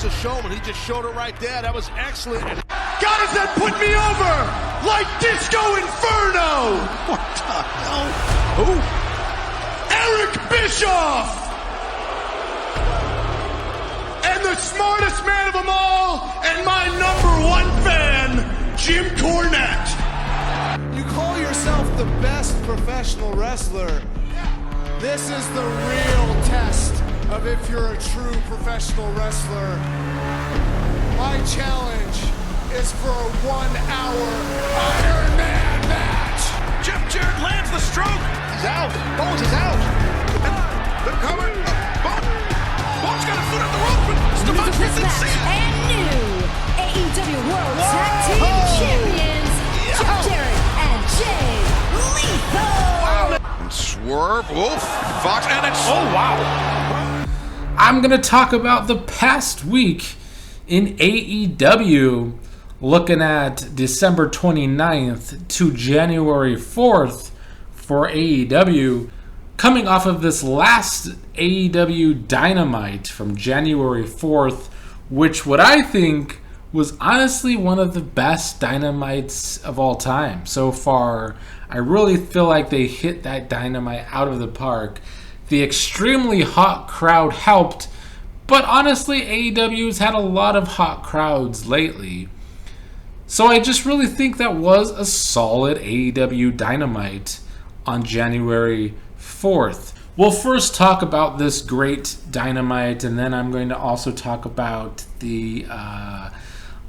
a showman. He just showed it right there. That was excellent. Guys that put me over, like Disco Inferno. What the hell? Who? Eric Bischoff. And the smartest man of them all, and my #1 fan, Jim Cornette. You call yourself the best professional wrestler. This is the real test of if you're a true professional wrestler. My challenge is for a 1-hour Iron Man match. Jeff Jarrett lands the stroke. He's out. Bones is out. They're coming. Bones got a foot on the rope, but Stephon gets it. And new AEW World Tag Team Champions, Jeff Jarrett and Jay Lethal. And swerve. Wolf. Fox. And it's. Oh, wow. I'm going to talk about the past week in AEW, looking at December 29th to January 4th for AEW. Coming off of this last AEW Dynamite from January 4th, which what I think was honestly one of the best Dynamites of all time so far. I really feel like they hit that Dynamite out of the park. The extremely hot crowd helped, but honestly AEW's had a lot of hot crowds lately. So I just really think that was a solid AEW Dynamite on January 4th. We'll first talk about this great Dynamite, and then I'm going to also talk about the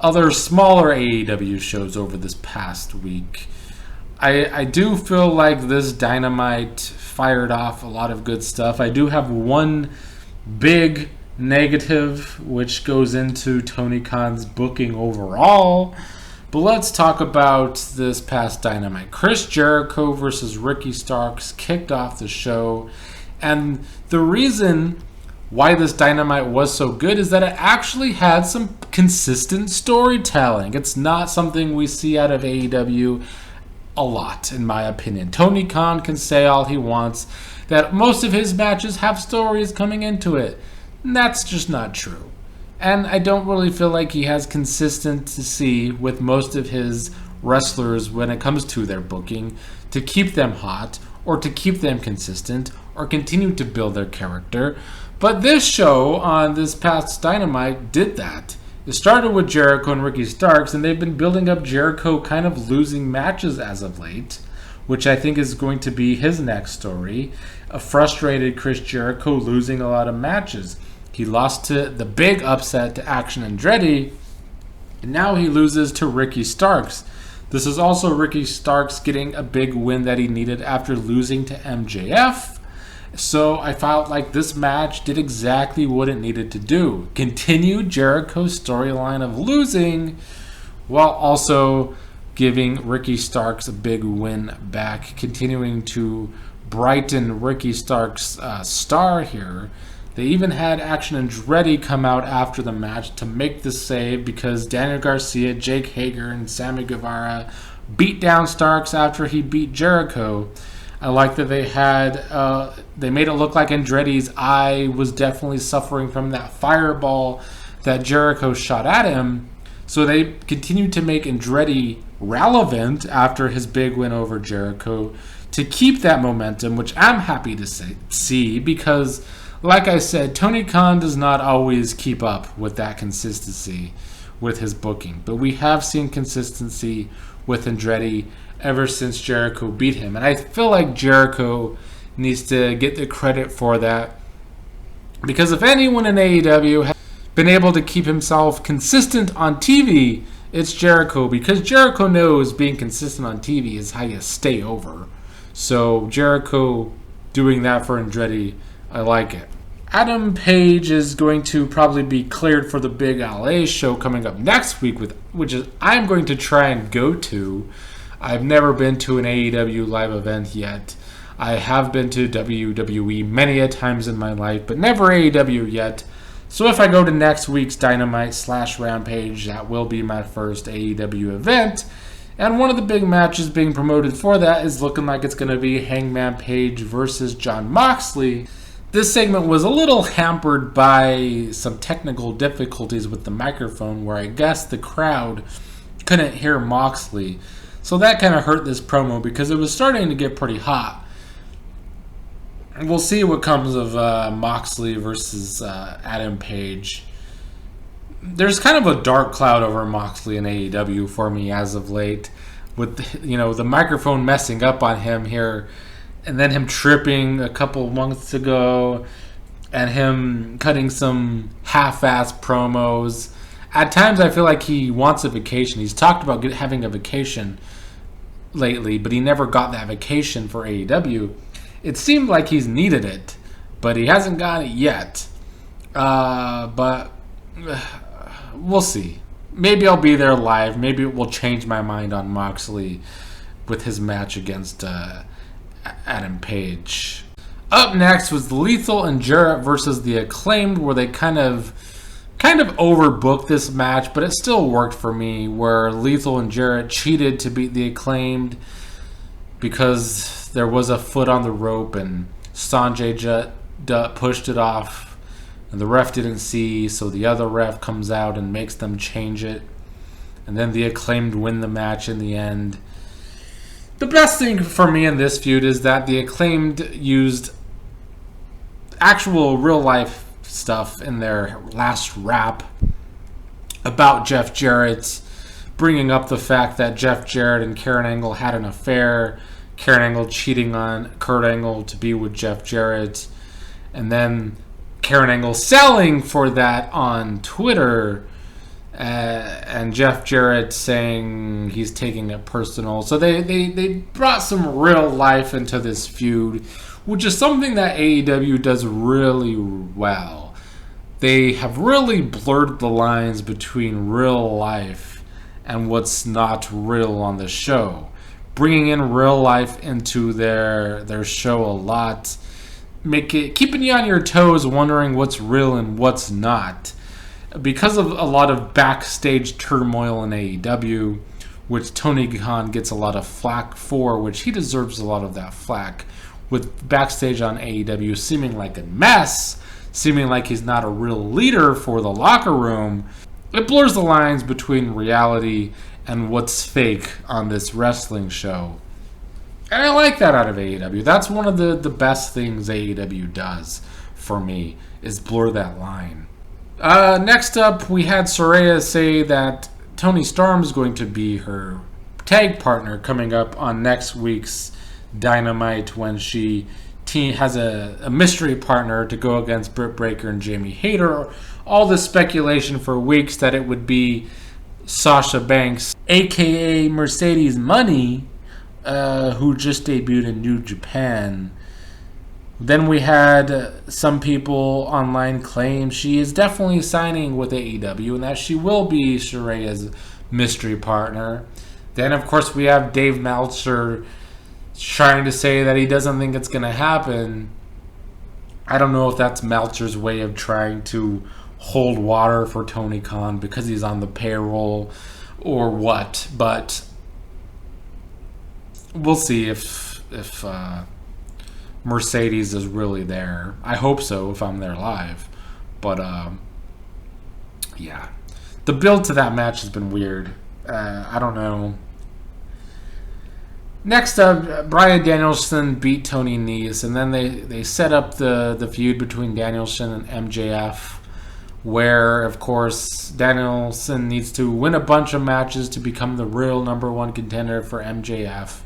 other smaller AEW shows over this past week. I do feel like this Dynamite fired off a lot of good stuff. I do have one big negative, which goes into Tony Khan's booking overall. But let's talk about this past Dynamite. Chris Jericho versus Ricky Starks kicked off the show. And the reason why this Dynamite was so good is that it actually had some consistent storytelling. It's not something we see out of AEW a lot, in my opinion. Tony Khan can say all he wants, that most of his matches have stories coming into it. And that's just not true. And I don't really feel like he has consistency with most of his wrestlers when it comes to their booking to keep them hot or to keep them consistent or continue to build their character. But this show on this past Dynamite did that. It started with Jericho and Ricky Starks, and they've been building up Jericho kind of losing matches as of late, which I think is going to be his next story. A frustrated Chris Jericho losing a lot of matches. He lost to the big upset to Action Andretti, and now he loses to Ricky Starks. This is also Ricky Starks getting a big win that he needed after losing to MJF. So I felt like this match did exactly what it needed to do. Continue Jericho's storyline of losing while also giving Ricky Starks a big win back, continuing to brighten Ricky Starks' star here. They even had Action Andretti come out after the match to make the save because Daniel Garcia, Jake Hager, and Sammy Guevara beat down Starks after he beat Jericho. I like that they made it look like Andretti's eye was definitely suffering from that fireball that Jericho shot at him. So they continued to make Andretti relevant after his big win over Jericho to keep that momentum, which I'm happy to see because, like I said, Tony Khan does not always keep up with that consistency with his booking. But we have seen consistency with Andretti ever since Jericho beat him. And I feel like Jericho needs to get the credit for that. Because if anyone in AEW has been able to keep himself consistent on TV, it's Jericho. Because Jericho knows being consistent on TV is how you stay over. So Jericho doing that for Andretti, I like it. Adam Page is going to probably be cleared for the big LA show coming up next week, which is I'm going to try and go to. I've never been to an AEW live event yet. I have been to WWE many a times in my life, but never AEW yet. So if I go to next week's Dynamite / Rampage, that will be my first AEW event. And one of the big matches being promoted for that is looking like it's going to be Hangman Page versus Jon Moxley. This segment was a little hampered by some technical difficulties with the microphone where I guess the crowd couldn't hear Moxley. So that kind of hurt this promo because it was starting to get pretty hot. We'll see what comes of Moxley versus Adam Page. There's kind of a dark cloud over Moxley in AEW for me as of late, with the microphone messing up on him here, and then him tripping a couple months ago, and him cutting some half-ass promos. At times I feel like he wants a vacation. He's talked about having a vacation lately, but he never got that vacation for AEW. It seemed like he's needed it, but he hasn't got it yet. But we'll see. Maybe I'll be there live. Maybe it will change my mind on Moxley with his match against Adam Page. Up next was Lethal and Jarrett versus the Acclaimed, where they kind of overbooked this match, but it still worked for me, where Lethal and Jarrett cheated to beat the Acclaimed because there was a foot on the rope and Sanjay Dutt pushed it off and the ref didn't see, so the other ref comes out and makes them change it, and then the Acclaimed win the match in the end. The best thing for me in this feud is that the Acclaimed used actual real life stuff in their last rap about Jeff Jarrett, bringing up the fact that Jeff Jarrett and Karen Angle had an affair, Karen Angle cheating on Kurt Angle to be with Jeff Jarrett, and then Karen Angle selling for that on Twitter, and Jeff Jarrett saying he's taking it personal. So they brought some real life into this feud, which is something that AEW does really well. They have really blurred the lines between real life and what's not real on the show, bringing in real life into their show a lot, keeping you on your toes, wondering what's real and what's not. Because of a lot of backstage turmoil in AEW, which Tony Khan gets a lot of flack for, which he deserves a lot of that flack, with backstage on AEW seeming like a mess, seeming like he's not a real leader for the locker room, it blurs the lines between reality and what's fake on this wrestling show. And I like that out of AEW. That's one of the best things AEW does for me, is blur that line. Next up, we had Saraya say that Tony Storm is going to be her tag partner coming up on next week's Dynamite, when she has a mystery partner to go against Britt Baker and Jamie Hayter. All the speculation for weeks that it would be Sasha Banks, aka Mercedes Money, who just debuted in New Japan. Then we had some people online claim she is definitely signing with AEW and that she will be Saraya's mystery partner. Then, of course, we have Dave Meltzer trying to say that he doesn't think it's going to happen. I don't know if that's Meltzer's way of trying to hold water for Tony Khan because he's on the payroll or what, but we'll see if Mercedes is really there. I hope so if I'm there live. But yeah, the build to that match has been weird. I don't know. Next up, Bryan Danielson beat Tony Nese, and then they set up the feud between Danielson and MJF, where, of course, Danielson needs to win a bunch of matches to become the real number one contender for MJF.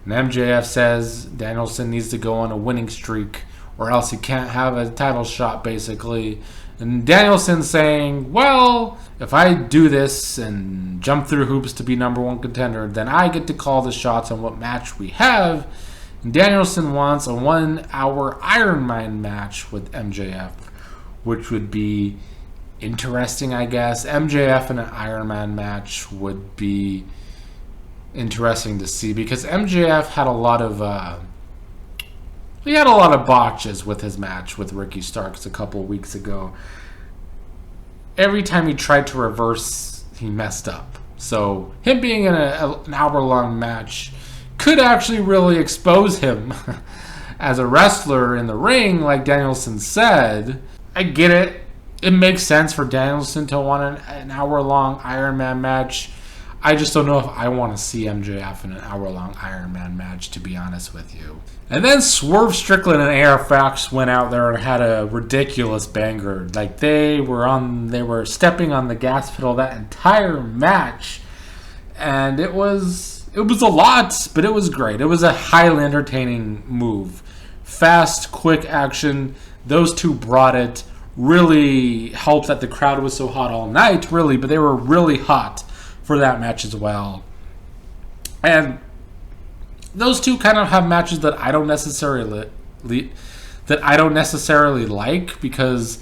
And MJF says Danielson needs to go on a winning streak or else he can't have a title shot, basically. And Danielson saying, well, if I do this and jump through hoops to be number one contender, then I get to call the shots on what match we have. And Danielson wants a 1 hour Iron Man match with MJF, which would be interesting, I guess. MJF in an Iron Man match would be interesting to see because MJF had a lot of botches with his match with Ricky Starks a couple weeks ago. Every time he tried to reverse, he messed up. So him being in an hour-long match could actually really expose him as a wrestler in the ring, like Danielson said, I get it. It makes sense for Danielson to want an hour-long Iron Man match. I just don't know if I want to see MJF in an hour-long Iron Man match, to be honest with you. And then Swerve Strickland and AR Fox went out there and had a ridiculous banger. Like, they were stepping on the gas pedal that entire match. And it was a lot, but it was great. It was a highly entertaining move. Fast, quick action. Those two brought it. Really helped that the crowd was so hot all night, really, but they were really hot for that match as well. And those two kind of have matches that I don't necessarily like, because,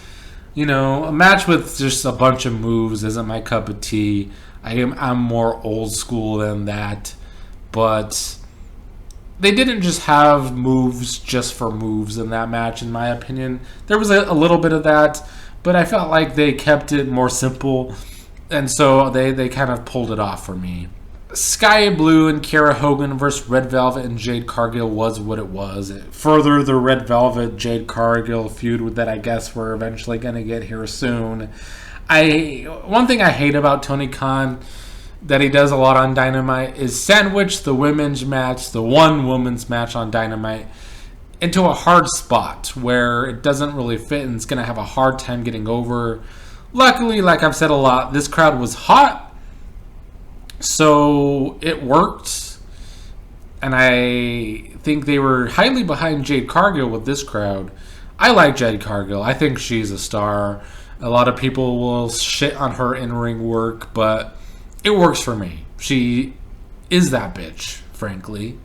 you know, a match with just a bunch of moves isn't my cup of tea. I'm more old school than that. But they didn't just have moves just for moves in that match, in my opinion. There was a little bit of that, but I felt like they kept it more simple, and so they kind of pulled it off for me. Sky Blue and Kiera Hogan versus Red Velvet and Jade Cargill was what it was. It furthered the Red Velvet Jade Cargill feud that I guess we're eventually going to get here soon. One thing I hate about Tony Khan that he does a lot on Dynamite is sandwich the women's match, the one women's match on Dynamite, into a hard spot where it doesn't really fit and it's going to have a hard time getting over. Luckily, like I've said a lot, this crowd was hot, so it worked. And I think they were highly behind Jade Cargill with this crowd. I like Jade Cargill. I think she's a star. A lot of people will shit on her in-ring work, but it works for me. She is that bitch, frankly.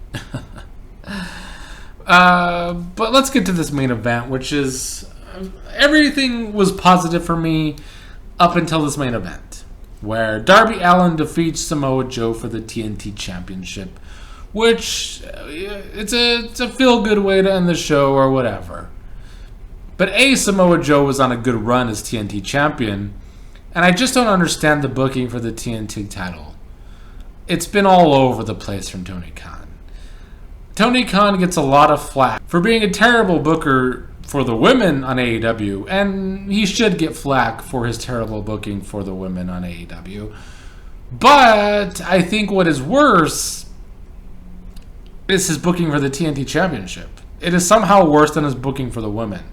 But let's get to this main event, which is... everything was positive for me up until this main event, where Darby Allin defeats Samoa Joe for the TNT Championship, which it's a feel-good way to end the show or whatever. But Samoa Joe was on a good run as TNT Champion, and I just don't understand the booking for the TNT title. It's been all over the place from Tony Khan. Tony Khan gets a lot of flack for being a terrible booker for the women on AEW, and he should get flack for his terrible booking for the women on AEW. But I think what is worse is his booking for the TNT Championship. It is somehow worse than his booking for the women.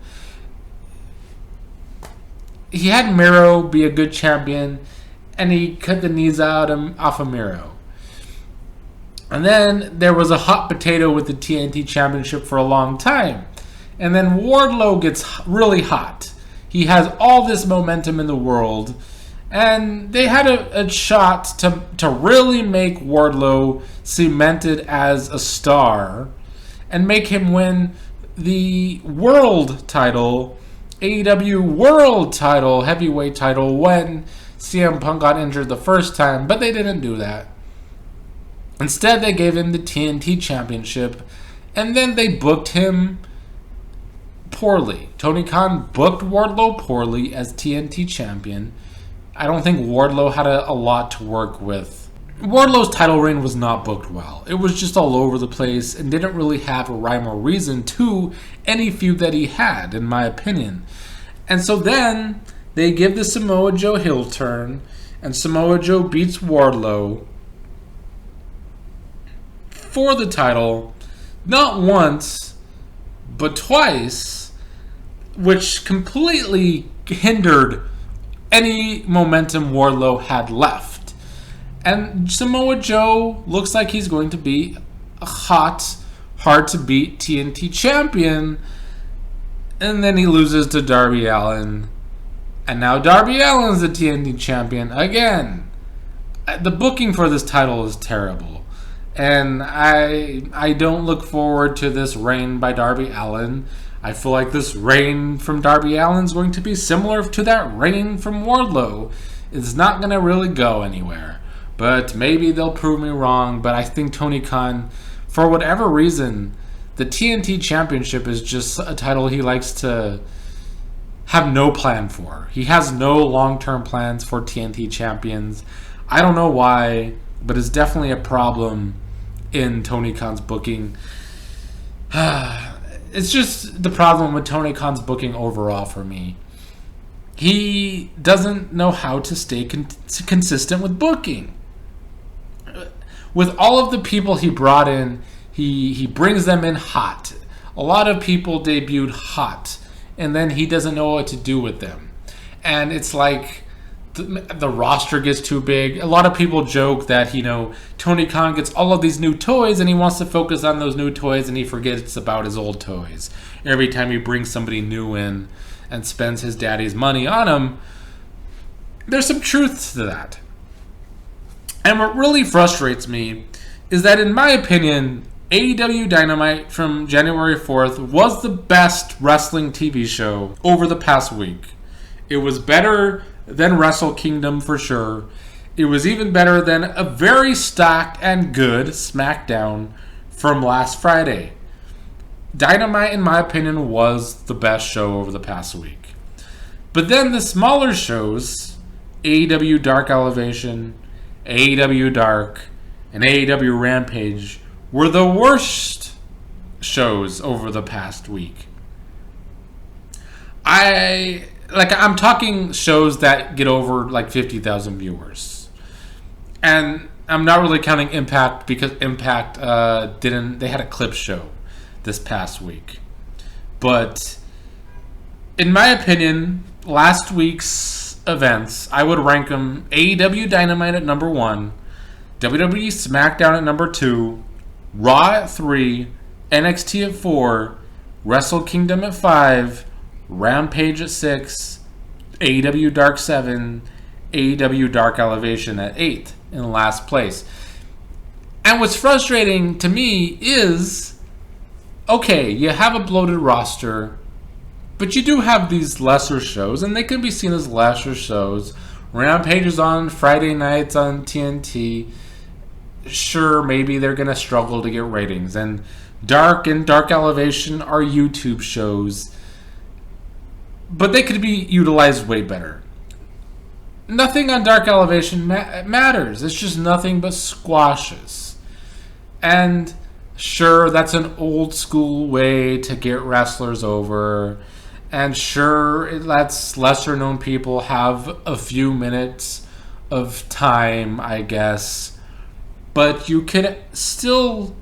He had Miro be a good champion, and he cut the knees out off of Miro. And then there was a hot potato with the TNT Championship for a long time. And then Wardlow gets really hot. He has all this momentum in the world, and they had a shot to really make Wardlow cemented as a star and make him win the world title, AEW World title, heavyweight title, when CM Punk got injured the first time, but they didn't do that. Instead, they gave him the TNT Championship, and then they booked him poorly. Tony Khan booked Wardlow poorly as TNT Champion. I don't think Wardlow had a lot to work with. Wardlow's title reign was not booked well. It was just all over the place and didn't really have a rhyme or reason to any feud that he had, in my opinion. And so then they give the Samoa Joe heel turn, and Samoa Joe beats Wardlow for the title, not once, but twice, which completely hindered any momentum Wardlow had left. And Samoa Joe looks like he's going to be a hot, hard-to-beat TNT champion. And then he loses to Darby Allin. And now Darby Allin's the TNT champion again. The booking for this title is terrible. And I don't look forward to this reign by Darby Allin. I feel like this reign from Darby Allin is going to be similar to that reign from Wardlow. It's not going to really go anywhere. But maybe they'll prove me wrong. But I think Tony Khan, for whatever reason, the TNT Championship is just a title he likes to have no plan for. He has no long-term plans for TNT champions. I don't know why, but it's definitely a problem in Tony Khan's booking. it's just the problem with Tony Khan's booking overall for me. He doesn't know how to stay consistent with booking. With all of the people he brought in, he brings them in hot. A lot of people debuted hot, and then he doesn't know what to do with them. And it's like the roster gets too big. A lot of people joke that, Tony Khan gets all of these new toys and he wants to focus on those new toys and he forgets about his old toys. Every time he brings somebody new in and spends his daddy's money on them, there's some truth to that. And what really frustrates me is that, in my opinion, AEW Dynamite from January 4th was the best wrestling TV show over the past week. It was better than Wrestle Kingdom for sure. It was even better than a very stacked and good SmackDown from last Friday. Dynamite, in my opinion, was the best show over the past week. But then the smaller shows, AEW Dark Elevation, AEW Dark, and AEW Rampage, were the worst shows over the past week. I'm talking shows that get over 50,000 viewers. And I'm not really counting Impact because Impact they had a clip show this past week. But in my opinion, last week's events, I would rank them AEW Dynamite at number 1, WWE SmackDown at number 2, Raw at 3, NXT at 4, Wrestle Kingdom at 5, Rampage at 6, AEW Dark 7, AEW Dark Elevation at 8 in last place. And what's frustrating to me is, okay, you have a bloated roster, but you do have these lesser shows, and they can be seen as lesser shows. Rampage is on Friday nights on TNT. Sure, maybe they're going to struggle to get ratings. And Dark Elevation are YouTube shows. But they could be utilized way better. Nothing on Dark Elevation matters. It's just nothing but squashes. And sure, that's an old school way to get wrestlers over. And sure, it lets lesser known people have a few minutes of time, I guess. But you can still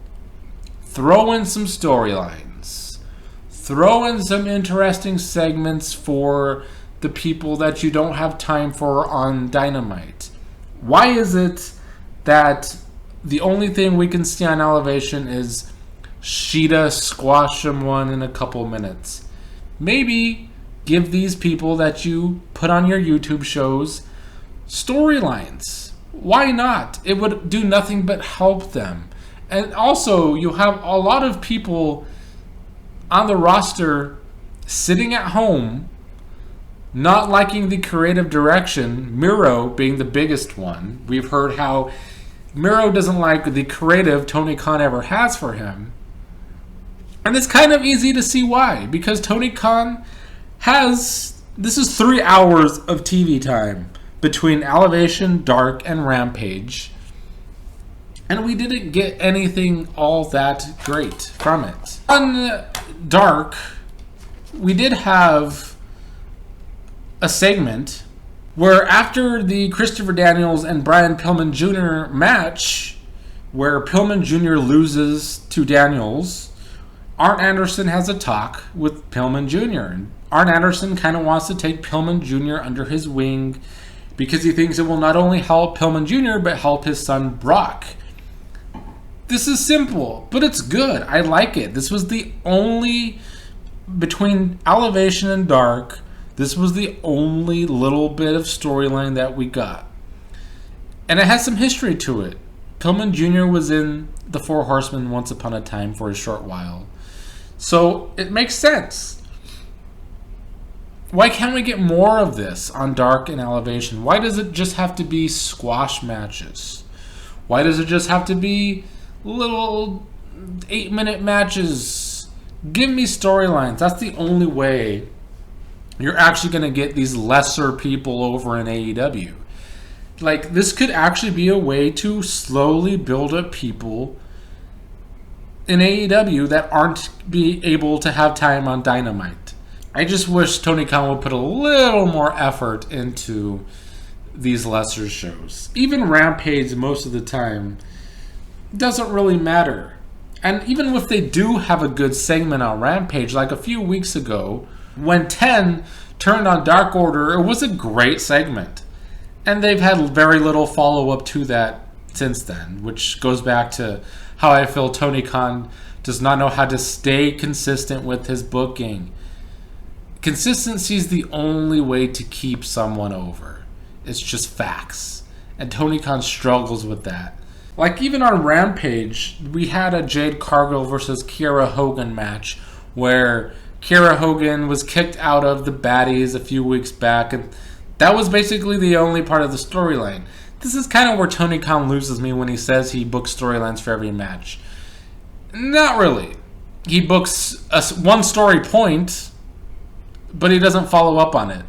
throw in some storylines. Throw in some interesting segments for the people that you don't have time for on Dynamite. Why is it that the only thing we can see on Elevation is Sheeta squash someone in a couple minutes? Maybe give these people that you put on your YouTube shows storylines. Why not? It would do nothing but help them. And also, you have a lot of people on the roster sitting at home not liking the creative direction, Miro being the biggest one. We've heard how Miro doesn't like the creative Tony Khan ever has for him. And it's kind of easy to see why. Because Tony Khan this is 3 hours of TV time between Elevation, Dark, and Rampage. And we didn't get anything all that great from it. On Dark, we did have a segment where after the Christopher Daniels and Brian Pillman Jr. match, where Pillman Jr. loses to Daniels, Arn Anderson has a talk with Pillman Jr. Arn Anderson kind of wants to take Pillman Jr. under his wing because he thinks it will not only help Pillman Jr., but help his son Brock. This is simple, but it's good. I like it. This was the only, between Elevation and Dark, this was the only little bit of storyline that we got. And it has some history to it. Pillman Jr. was in the Four Horsemen once upon a time for a short while. So it makes sense. Why can't we get more of this on Dark and Elevation? Why does it just have to be squash matches? Why does it just have to be little 8-minute matches? Give me storylines. That's the only way you're actually going to get these lesser people over in AEW. This could actually be a way to slowly build up people in AEW that aren't be able to have time on Dynamite. I just wish Tony Khan would put a little more effort into these lesser shows. Even Rampage, most of the time, doesn't really matter. And even if they do have a good segment on Rampage, like a few weeks ago, when 10 turned on Dark Order, it was a great segment. And they've had very little follow-up to that since then, which goes back to how I feel Tony Khan does not know how to stay consistent with his booking. Consistency is the only way to keep someone over. It's just facts. And Tony Khan struggles with that. Like even on Rampage, we had a Jade Cargill versus Kiera Hogan match where Kiera Hogan was kicked out of the Baddies a few weeks back, and that was basically the only part of the storyline. This is kind of where Tony Khan loses me when he says he books storylines for every match. Not really. He books one story point, but he doesn't follow up on it.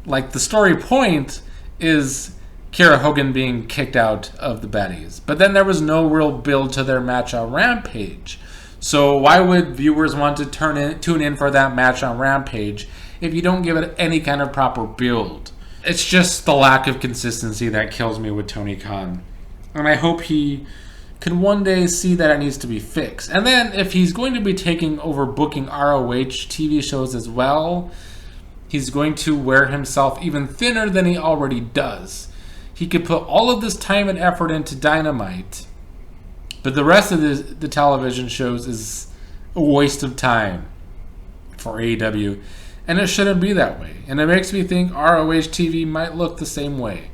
Like the story point is Kiera Hogan being kicked out of the Baddies. But then there was no real build to their match on Rampage. So why would viewers want to tune in for that match on Rampage if you don't give it any kind of proper build? It's just the lack of consistency that kills me with Tony Khan. And I hope he can one day see that it needs to be fixed. And then if he's going to be taking over booking ROH TV shows as well, he's going to wear himself even thinner than he already does. He could put all of this time and effort into Dynamite, but the rest of the television shows is a waste of time for AEW, and it shouldn't be that way. And it makes me think ROH TV might look the same way.